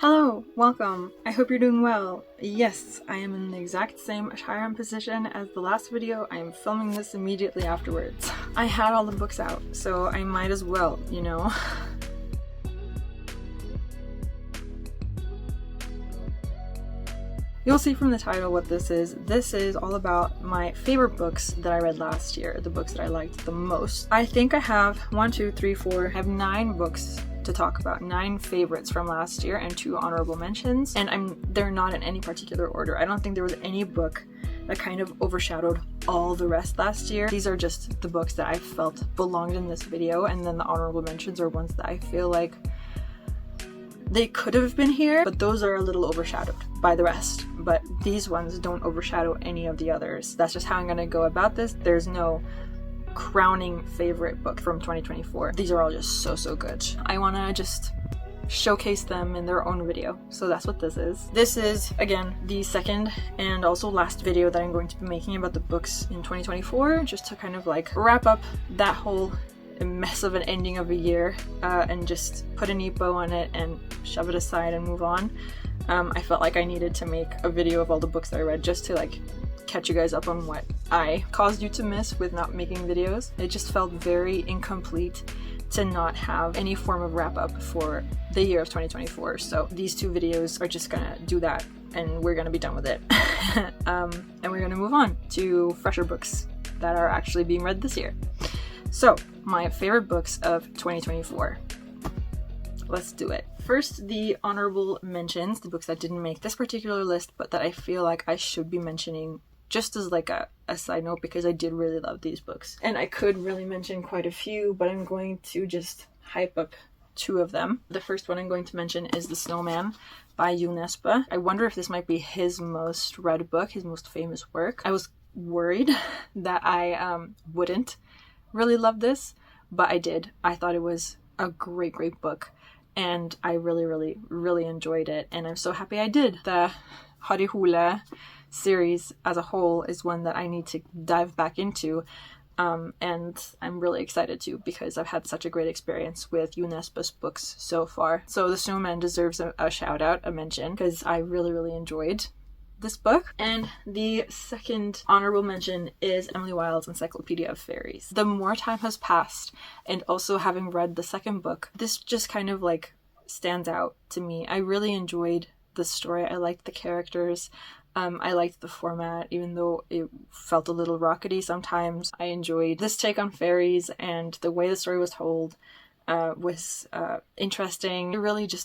Hello, welcome. I hope you're doing well. Yes, I am in the exact same Chiron position as the last video. I am filming this immediately afterwards. I had all the books out, so I might as well, you know? You'll see from the title what this is. This is all about my favorite books that I read last year, the books that I liked the most. I think I have 9 books to talk about, 9 favorites from last year and 2 honorable mentions, and they're not in any particular order. I don't think there was any book that kind of overshadowed all the rest last year. These are just the books that I felt belonged in this video, and then the honorable mentions are ones that I feel like they could have been here, but those are a little overshadowed by the rest. But these ones don't overshadow any of the others. That's just how I'm gonna go about this. There's no crowning favorite book from 2024. These are all just so good. I wanna just showcase them in their own video. So that's what this is. This is, again, the second and also last video that I'm going to be making about the books in 2024, just to kind of like wrap up that whole mess of an ending of a year and just put a neat bow on it and shove it aside and move on. I felt like I needed to make a video of all the books that I read just to like catch you guys up on what I caused you to miss with not making videos. It just felt very incomplete to not have any form of wrap up for the year of 2024. So these 2 videos are just gonna do that and we're gonna be done with it. And we're gonna move on to fresher books that are actually being read this year. So, my favorite books of 2024. Let's do it. First, the honorable mentions, the books that didn't make this particular list, but that I feel like I should be mentioning just as like a side note because I did really love these books. And I could really mention quite a few, but I'm going to just hype up 2 of them. The first one I'm going to mention is The Snowman by Nesbø. I wonder if this might be his most read book, his most famous work. I was worried that I wouldn't really love this, but I did. I thought it was a great book and I really enjoyed it, and I'm so happy I did. The Harihule series as a whole is one that I need to dive back into, and I'm really excited to because I've had such a great experience with Nesbø's books so far. So The Snowman deserves a shout out, a mention, because I really enjoyed this book. And the second honorable mention is Emily Wilde's Encyclopaedia of Faeries. The more time has passed, and also having read the second book, this just kind of like stands out to me. I really enjoyed the story. I liked the characters. I liked the format, even though it felt a little rockety sometimes. I enjoyed this take on fairies, and the way the story was told was interesting.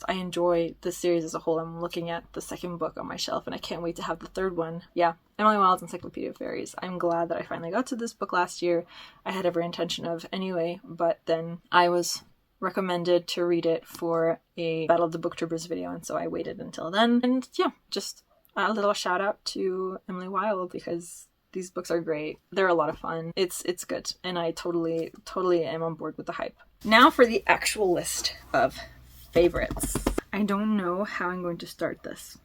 I enjoy the series as a whole. I'm looking at the second book on my shelf and I can't wait to have the third one. Yeah, Emily Wilde's Encyclopaedia of Faeries. I'm glad that I finally got to this book last year. I had every intention of anyway, but then I was recommended to read it for a Battle of the Booktroopers video, and so I waited until then. And yeah, just a little shout out to Emily Wilde because these books are great. They're a lot of fun. It's good, and I totally am on board with the hype. Now for the actual list of favorites. I don't know how I'm going to start this.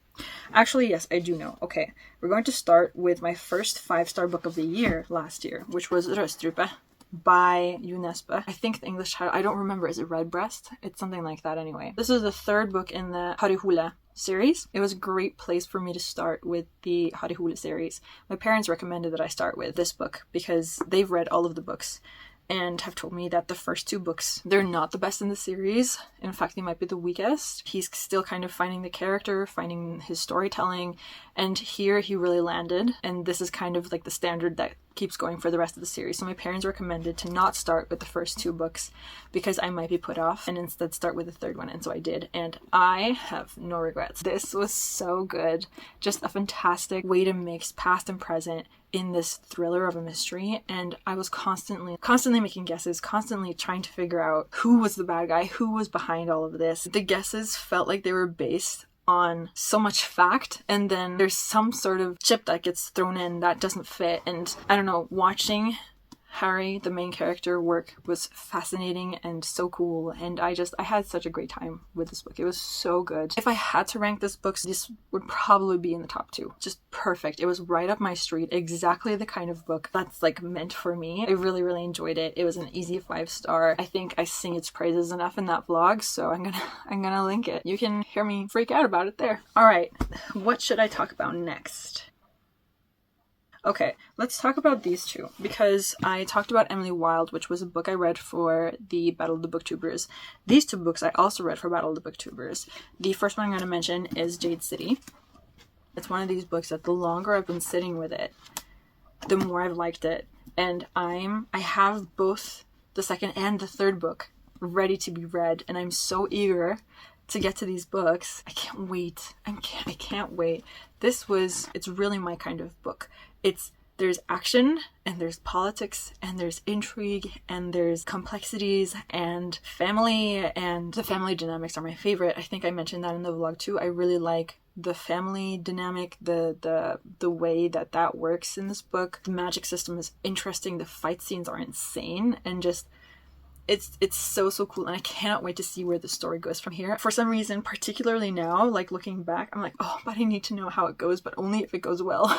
Actually, yes, I do know. Okay, we're going to start with my first 5-star book of the year last year, which was Rødstrupe by Nesbø. I think the English title, I don't remember, is it Redbreast? It's something like that anyway. This is the 3rd book in the Harihule series. It was a great place for me to start with the Harihule series. My parents recommended that I start with this book because they've read all of the books and have told me that the first 2 books, they're not the best in the series. In fact, they might be the weakest. He's still kind of finding the character, finding his storytelling, and here he really landed, and this is kind of like the standard that keeps going for the rest of the series. So my parents recommended to not start with the first 2 books because I might be put off, and instead start with the 3rd one, and so I did, and I have no regrets. This was so good. Just a fantastic way to mix past and present in this thriller of a mystery, and I was constantly making guesses, constantly trying to figure out who was the bad guy, who was behind all of this. The guesses felt like they were based on so much fact, and then there's some sort of chip that gets thrown in that doesn't fit, and I don't know, watching Harry, the main character, work was fascinating and so cool, and I had such a great time with this book. It was so good. If I had to rank this book, this would probably be in the top 2. Just perfect. It was right up my street, exactly the kind of book that's like meant for me. I really, really enjoyed it. It was an easy 5-star. I think I sing its praises enough in that vlog, so I'm gonna link it. You can hear me freak out about it there. All right, what should I talk about next? Okay, let's talk about these two, because I talked about Emily Wilde, which was a book I read for the Battle of the Booktubers. These 2 books I also read for Battle of the Booktubers. The first one I'm going to mention is Jade City. It's one of these books that the longer I've been sitting with it, the more I've liked it. And I have both the second and the third book ready to be read, and I'm so eager to get to these books. I can't wait. I can't wait. It's really my kind of book. There's action, and there's politics, and there's intrigue, and there's complexities, and family, and the family dynamics are my favorite. I think I mentioned that in the vlog too. I really like the family dynamic, the way that works in this book. The magic system is interesting. The fight scenes are insane, and just it's so cool, and I cannot wait to see where the story goes from here. For some reason, particularly now, like looking back, I'm like, oh, but I need to know how it goes, but only if it goes well.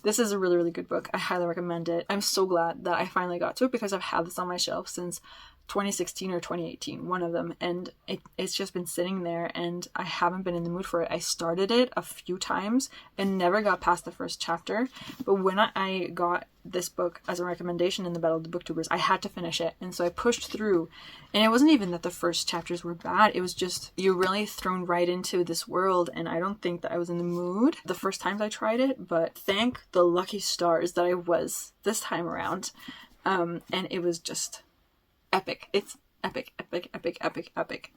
This is a really, really good book. I highly recommend it. I'm so glad that I finally got to it, because I've had this on my shelf since 2016 or 2018, one of them, and it's just been sitting there, and I haven't been in the mood for it. I started it a few times and never got past the first chapter, but when I got this book as a recommendation in the Battle of the Booktubers, I had to finish it, and so I pushed through. And it wasn't even that the first chapters were bad, it was just you're really thrown right into this world, and I don't think that I was in the mood the first times I tried it, but thank the lucky stars that I was this time around. And it was just epic. It's epic.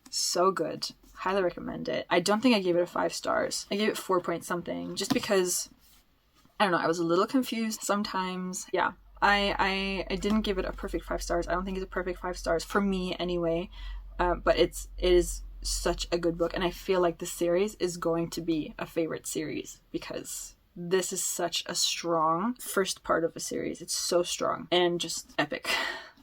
So good. Highly recommend it. I don't think I gave it a 5 stars. I gave it 4 point something, just because, I don't know, I was a little confused sometimes. Yeah, I didn't give it a perfect 5 stars. I don't think it's a perfect 5 stars for me anyway, but it is such a good book, and I feel like the series is going to be a favorite series, because this is such a strong first part of a series. It's so strong and just epic.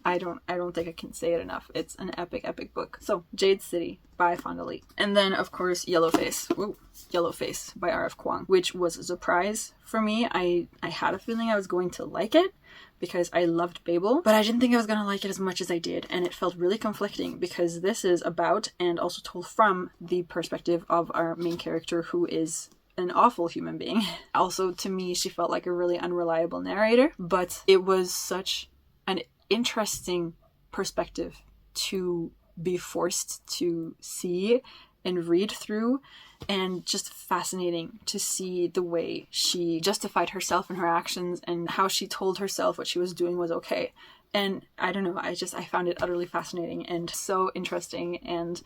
I don't think I can say it enough. It's an epic book. So, Jade City by Fonda. And then, of course, Yellowface. Ooh, Yellowface by R F Kuang, which was a surprise for me. I had a feeling I was going to like it, because I loved Babel, but I didn't think I was going to like it as much as I did, and it felt really conflicting, because this is about, and also told from, the perspective of our main character, who is an awful human being. Also, to me, she felt like a really unreliable narrator, but it was such an interesting perspective to be forced to see and read through, and just fascinating to see the way she justified herself and her actions, and how she told herself what she was doing was okay. And I don't know, I found it utterly fascinating and so interesting, and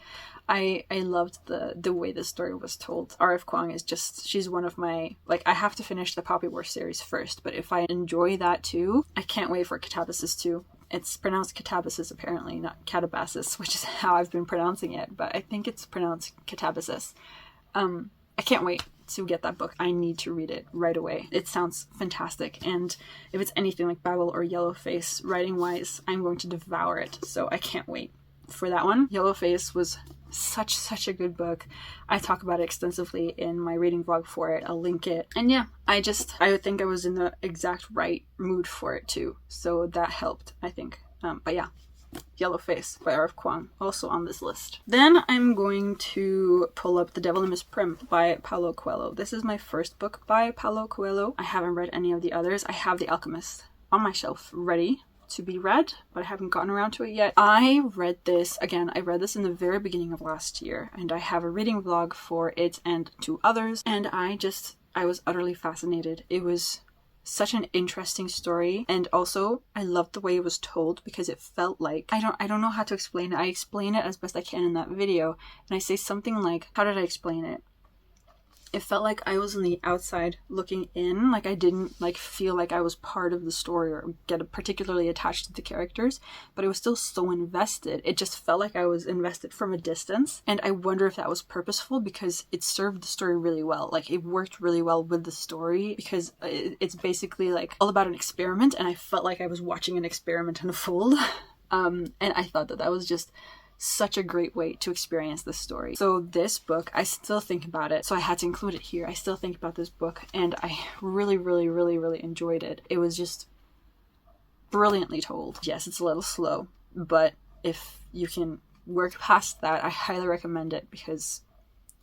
I loved the way the story was told. R F Kuang is just, she's one of my, like, I have to finish the Poppy War series first, but if I enjoy that too, I can't wait for Catabasis 2. It's pronounced Catabasis apparently, not Catabasis, which is how I've been pronouncing it, but I think it's pronounced Catabasis. I can't wait to get that book. I need to read it right away. It sounds fantastic, and if it's anything like Babel or Yellowface writing-wise, I'm going to devour it, so I can't wait for that one. Yellowface was such a good book. I talk about it extensively in my reading vlog for it. I'll link it. And yeah, I think I was in the exact right mood for it too, so that helped, I think. But yeah, Yellowface by R F Kuang, also on this list. Then I'm going to pull up The Devil in Miss Prym by Paulo Coelho. This is my first book by Paulo Coelho. I haven't read any of the others. I have The Alchemist on my shelf ready to be read, but I haven't gotten around to it yet. I read this in the very beginning of last year, and I have a reading vlog for it and 2 others, and I was utterly fascinated. It was such an interesting story, and also I loved the way it was told, because it felt like, I don't know how to explain it. I explain it as best I can in that video, and I say something like, how did I explain it? it felt like I was on the outside looking in. Like I didn't like feel like I was part of the story or get particularly attached to the characters, but I was still so invested. It just felt like I was invested from a distance, and I wonder if that was purposeful because it served the story really well. Like it worked really well with the story because it's basically like all about an experiment, and I felt like I was watching an experiment unfold. And I thought that was just such a great way to experience this story. So this book, I still think about it. So I had to include it here. I still think about this book, and I really, really, really, really enjoyed it. It was just brilliantly told. Yes, it's a little slow, but if you can work past that, I highly recommend it because,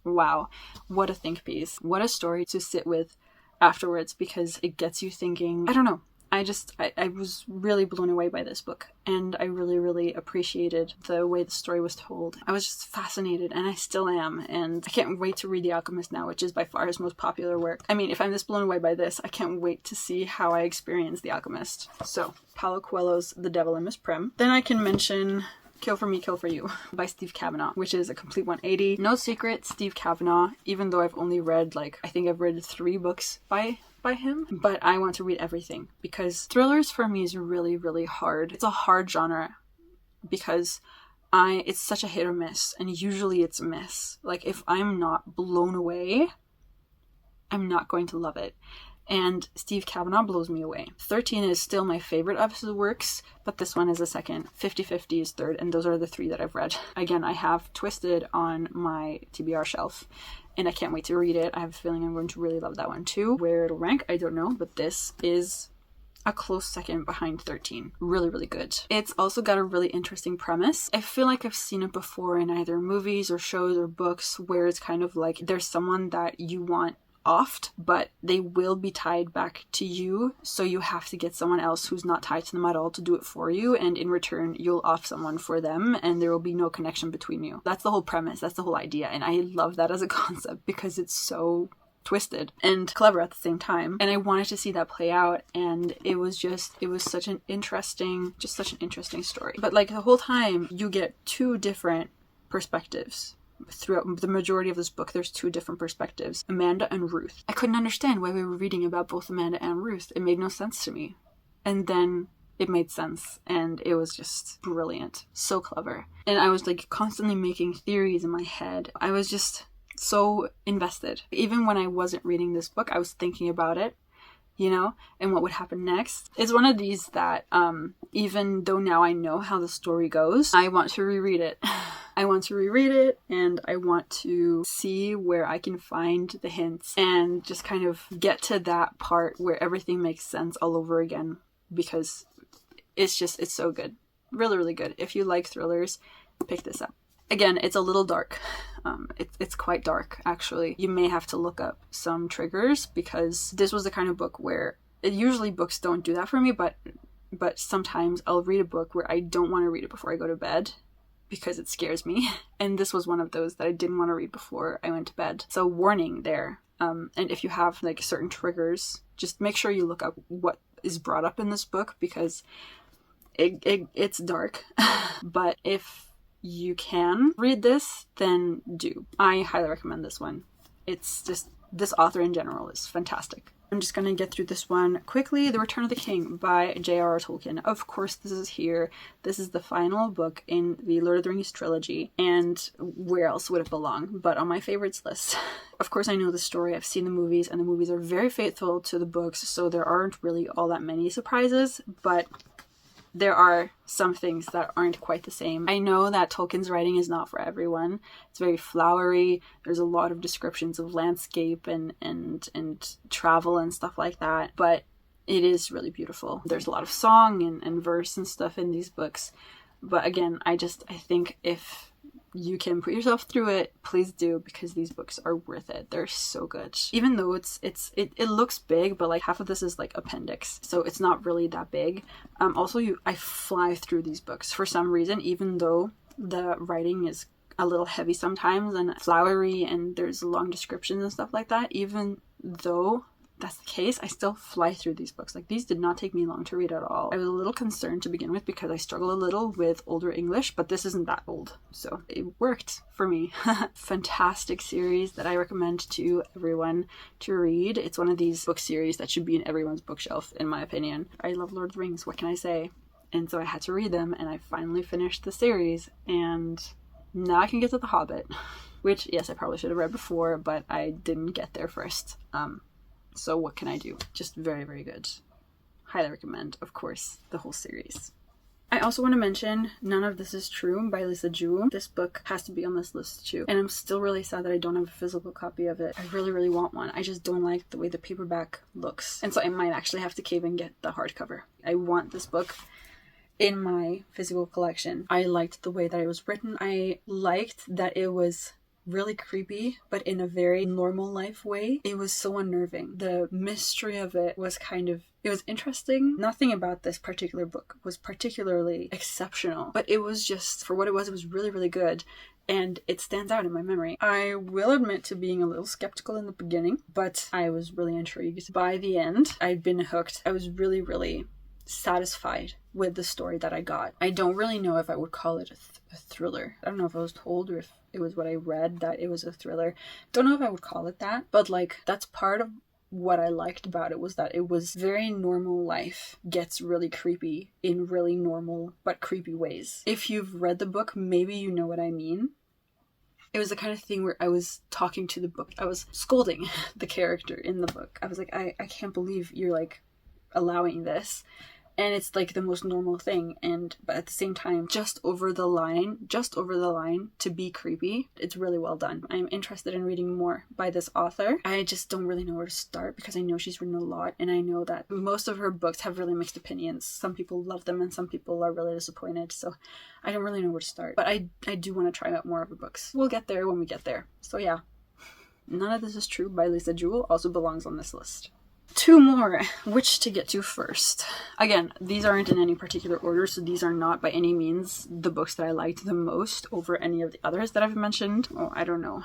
wow, what a think piece. What a story to sit with afterwards because it gets you thinking. I don't know. I was really blown away by this book, and I really, really appreciated the way the story was told. I was just fascinated, and I still am, and I can't wait to read The Alchemist now, which is by far his most popular work. I mean, if I'm this blown away by this, I can't wait to see how I experience The Alchemist. So, Paulo Coelho's The Devil and Miss Prym. Then I can mention Kill for Me, Kill for You by Steve Cavanagh, which is a complete 180. No secret, Steve Cavanagh, even though I've only read, I think I've read 3 books by him, but I want to read everything because thrillers for me is really, really hard. It's a hard genre because it's such a hit or miss, and usually it's a miss. Like if I'm not blown away, I'm not going to love it. And Steve Cavanagh blows me away. 13 is still my favorite of his works, but this one is a second. 50/50 is third, and those are the 3 that I've read. Again, I have Twisted on my TBR shelf, and I can't wait to read it. I have a feeling I'm going to really love that one too. Where it'll rank, I don't know, but this is a close second behind 13. Really, really good. It's also got a really interesting premise. I feel like I've seen it before in either movies or shows or books where it's kind of like there's someone that you want offed, but they will be tied back to you, so you have to get someone else who's not tied to them at all to do it for you, and in return you'll off someone for them, and there will be no connection between you. That's the whole premise, that's the whole idea, and I love that as a concept because it's so twisted and clever at the same time, and I wanted to see that play out, and it was such an interesting story. But like the whole time you get 2 different perspectives. Throughout the majority of this book, there's 2 different perspectives, Amanda and Ruth. I couldn't understand why we were reading about both Amanda and Ruth. It made no sense to me. And then it made sense, and it was just brilliant. So clever. And I was like constantly making theories in my head. I was just so invested. Even when I wasn't reading this book, I was thinking about it, you know, and what would happen next. It's one of these that, even though now I know how the story goes, I want to reread it. I want to reread it, and I want to see where I can find the hints and just kind of get to that part where everything makes sense all over again, because it's so good. Really, really good. If you like thrillers, pick this up. Again, it's a little dark. It's quite dark, actually. You may have to look up some triggers because this was the kind of book where usually books don't do that for me, but sometimes I'll read a book where I don't want to read it before I go to bed because it scares me. And this was one of those that I didn't want to read before I went to bed. So warning there. And if you have like certain triggers, just make sure you look up what is brought up in this book because it's dark. But if you can read this, then do. I highly recommend this one. It's just, this author in general is fantastic. I'm just going to get through this one quickly. The Return of the King by J.R.R. Tolkien. Of course, this is here. This is the final book in the Lord of the Rings trilogy, and where else would it belong but on my favorites list? Of course, I know the story. I've seen the movies, and the movies are very faithful to the books, so there aren't really all that many surprises, but there are some things that aren't quite the same. I know that Tolkien's writing is not for everyone. It's very flowery. There's a lot of descriptions of landscape and travel and stuff like that, but it is really beautiful. There's a lot of song and verse and stuff in these books. But again, I think if you can put yourself through it, please do, because these books are worth it. They're so good. Even though it looks big, but like half of this is like appendix, so it's not really that big. I fly through these books for some reason, even though the writing is a little heavy sometimes and flowery and there's long descriptions and stuff like that. Even though that's the case, I still fly through these books. Like, these did not take me long to read at all. I was a little concerned to begin with because I struggle a little with older English, but this isn't that old, so it worked for me. Fantastic series that I recommend to everyone to read. It's one of these book series that should be in everyone's bookshelf, in my opinion. I love Lord of the Rings, what can I say? And so I had to read them, and I finally finished the series, and now I can get to The Hobbit, which, yes, I probably should have read before, but I didn't get there first. So what can I do? Just very, very good. Highly recommend, of course, the whole series. I also want to mention None of This Is True by Lisa Jewell. This book has to be on this list too. And I'm still really sad that I don't have a physical copy of it. I really, really want one. I just don't like the way the paperback looks. And so I might actually have to cave and get the hardcover. I want this book in my physical collection. I liked the way that it was written. I liked that it was really creepy, but in a very normal life way. It was so unnerving. The mystery of it was it was interesting. Nothing about this particular book was particularly exceptional, but it was just, for what it was really, really good. And it stands out in my memory. I will admit to being a little skeptical in the beginning, but I was really intrigued. By the end, I'd been hooked. I was really, really satisfied with the story that I got. I don't really know if I would call it a thriller. I don't know if I was told or if it was what I read that it was a thriller. Don't know if I would call it that, but like, that's part of what I liked about it, was that it was very normal life gets really creepy in really normal but creepy ways. If you've read the book, maybe you know what I mean. It was the kind of thing where I was talking to the book. I was scolding the character in the book. I was like, I can't believe you're like allowing this. And it's like the most normal thing, but at the same time, just over the line to be creepy. It's really well done. I'm interested in reading more by this author. I just don't really know where to start because I know she's written a lot, and I know that most of her books have really mixed opinions. Some people love them and some people are really disappointed, so I don't really know where to start. But I do want to try out more of her books. We'll get there when we get there. So yeah, None of This Is True by Lisa Jewell also belongs on this list. Two more, which to get to first. Again, these aren't in any particular order, so these are not by any means the books that I liked the most over any of the others that I've mentioned. Oh, I don't know.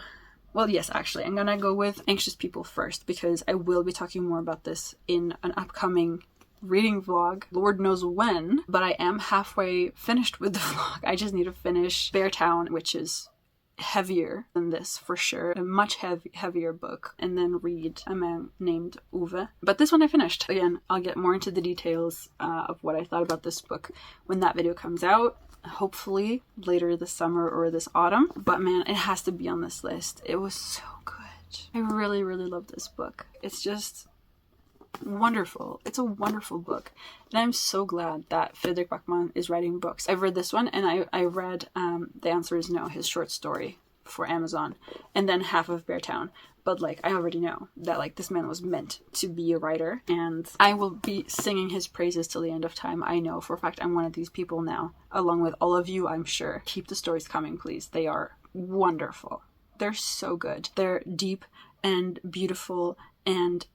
Well, yes, actually, I'm gonna go with Anxious People first, because I will be talking more about this in an upcoming reading vlog, Lord knows when, but I am halfway finished with the vlog. I just need to finish Beartown, which is heavier than this for sure, a much heavier book, and then read a man named Ove. But this one I finished. Again, I'll get more into the details of what I thought about this book when that video comes out, hopefully later this summer or this autumn. But man, it has to be on this list. It was so good. I really, really love this book. It's just wonderful. It's a wonderful book, and I'm so glad that Fredrik Backman is writing books. I've read this one, and I read The Answer Is No, his short story for Amazon, and then half of Beartown. But like, I already know that like this man was meant to be a writer, and I will be singing his praises till the end of time. I know for a fact I'm one of these people now, along with all of you, I'm sure. Keep the stories coming, please. They are wonderful. They're so good. They're deep and beautiful and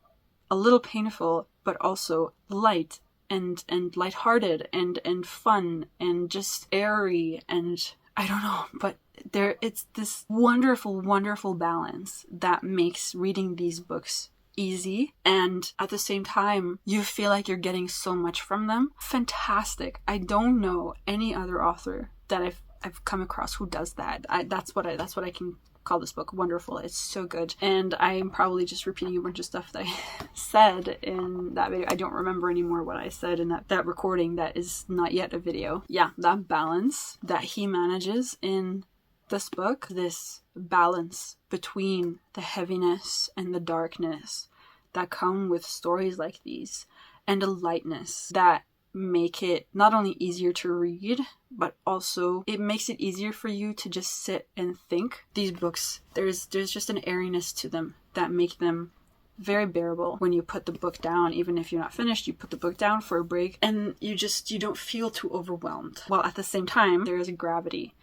a little painful, but also light and lighthearted and fun and just airy, and I don't know, but it's this wonderful, wonderful balance that makes reading these books easy, and at the same time you feel like you're getting so much from them. Fantastic. I don't know any other author that I've come across who does that. That's what I can call this book. Wonderful. It's so good. And I'm probably just repeating a bunch of stuff that I said in that video. I don't remember anymore what I said in that recording that is not yet a video. Yeah, that balance that he manages in this book, this balance between the heaviness and the darkness that come with stories like these, and a lightness that make it not only easier to read, but also it makes it easier for you to just sit and think. These books, there's just an airiness to them that make them very bearable when you put the book down. Even if you're not finished, you put the book down for a break, and you don't feel too overwhelmed, while at the same time there is a gravity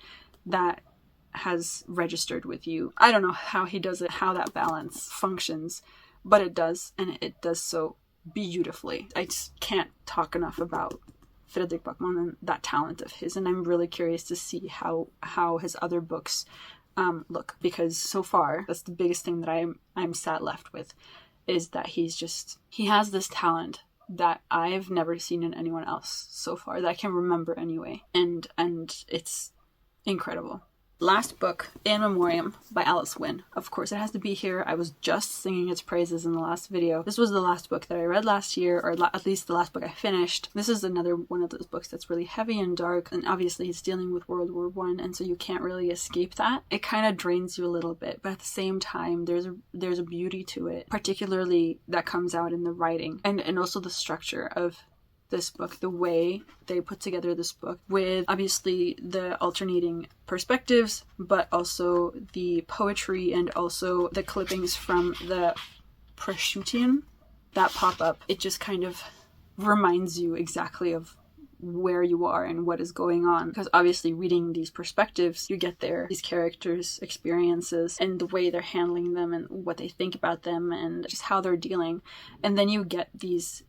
that has registered with you. I don't know how he does it, how that balance functions, but it does, and it does so beautifully. I just can't talk enough about Fredrik Backman and that talent of his, and I'm really curious to see how his other books look, because so far that's the biggest thing that I'm sat left with, is that he has this talent that I've never seen in anyone else so far, that I can remember anyway. And it's incredible. Last book, In Memoriam by Alice Wynne. Of course, it has to be here. I was just singing its praises in the last video. This was the last book that I read last year, or at least the last book I finished. This is another one of those books that's really heavy and dark, and obviously it's dealing with World War I, and so you can't really escape that. It kind of drains you a little bit, but at the same time, there's a beauty to it, particularly that comes out in the writing, and also the structure of this book, the way they put together this book with obviously the alternating perspectives, but also the poetry and also the clippings from the prosciutto that pop up. It just kind of reminds you exactly of where you are and what is going on, because obviously reading these perspectives, you get these characters' experiences and the way they're handling them and what they think about them and just how they're dealing, and then you get these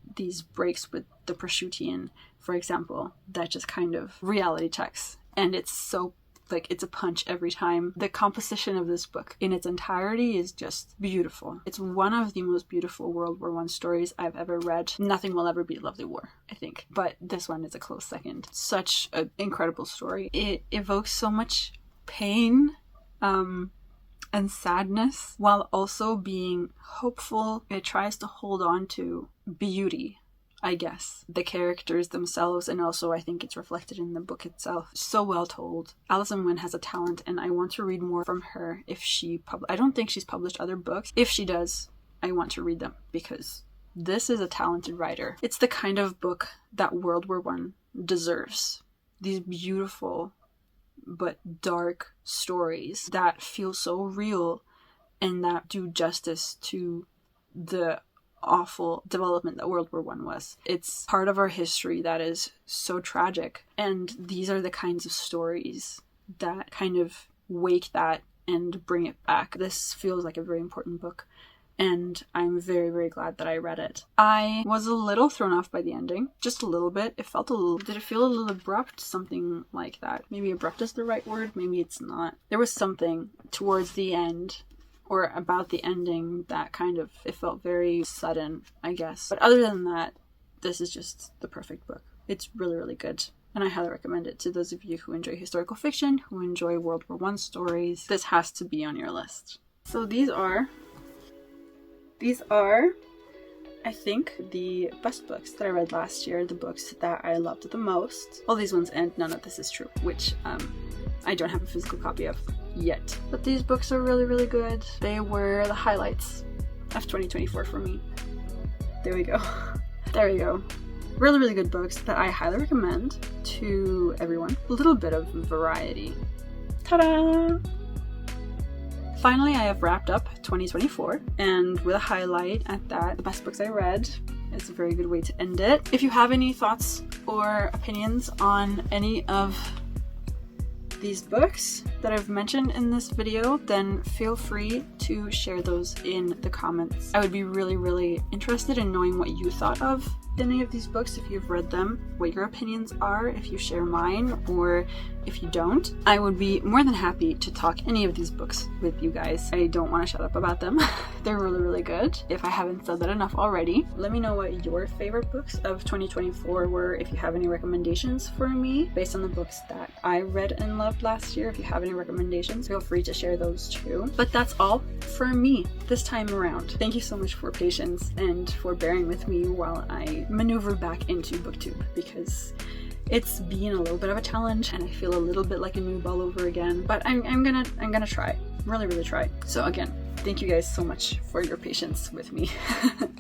breaks with the prosciutto, for example, that just kind of reality checks, and it's so it's a punch every time. The composition of this book in its entirety is just beautiful. It's one of the most beautiful World War I stories I've ever read. Nothing will ever beat Lovely War, I think, but this one is a close second. Such an incredible story. It evokes so much pain and sadness while also being hopeful. It tries to hold on to beauty, I guess, the characters themselves, and also I think it's reflected in the book itself. So well told. Alison Wynne has a talent, and I want to read more from her if she I don't think she's published other books. If she does, I want to read them, because this is a talented writer. It's the kind of book that World War I deserves. These beautiful but dark stories that feel so real and that do justice to the awful development that World War I was. It's part of our history that is so tragic, and these are the kinds of stories that kind of wake that and bring it back. This feels like a very important book, and I'm very, very glad that I read it. I was a little thrown off by the ending, just a little bit. It felt did it feel a little abrupt? Something like that. Maybe abrupt is the right word, maybe it's not. There was something towards the end or about the ending that kind of, it felt very sudden, I guess. But other than that, this is just the perfect book. It's really, really good. And I highly recommend it to those of you who enjoy historical fiction, who enjoy World War I stories. This has to be on your list. So these are, I think, the best books that I read last year, the books that I loved the most. All these ones, and none of this is true, which I don't have a physical copy of yet. But these books are really, really good. They were the highlights of 2024 for me. There we go. There we go. Really, really good books that I highly recommend to everyone. A little bit of variety. Ta-da! Finally, I have wrapped up 2024, and with a highlight at that, the best books I read. It's a very good way to end it. If you have any thoughts or opinions on any of these books that I've mentioned in this video, then feel free to share those in the comments. I would be really, really interested in knowing what you thought of any of these books, if you've read them, what your opinions are, if you share mine, or if you don't. I would be more than happy to talk any of these books with you guys. I don't want to shut up about them. They're really, really good. If I haven't said that enough already, let me know what your favorite books of 2024 were. If you have any recommendations for me based on the books that I read and loved last year, if you have any recommendations, feel free to share those too. But that's all for me this time around. Thank you so much for patience and for bearing with me while I maneuver back into booktube, because it's been a little bit of a challenge and I feel a little bit like a noob all over again, but I'm gonna try, really, really try. So again, thank you guys so much for your patience with me.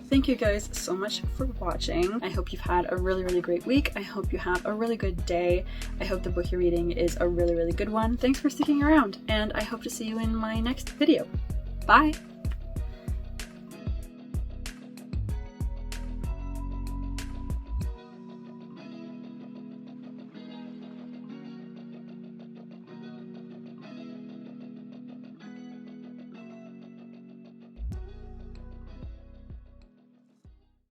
Thank you guys so much for watching. I hope you've had a really, really great week. I hope you have a really good day. I hope the book you're reading is a really, really good one. Thanks for sticking around, and I hope to see you in my next video. Bye!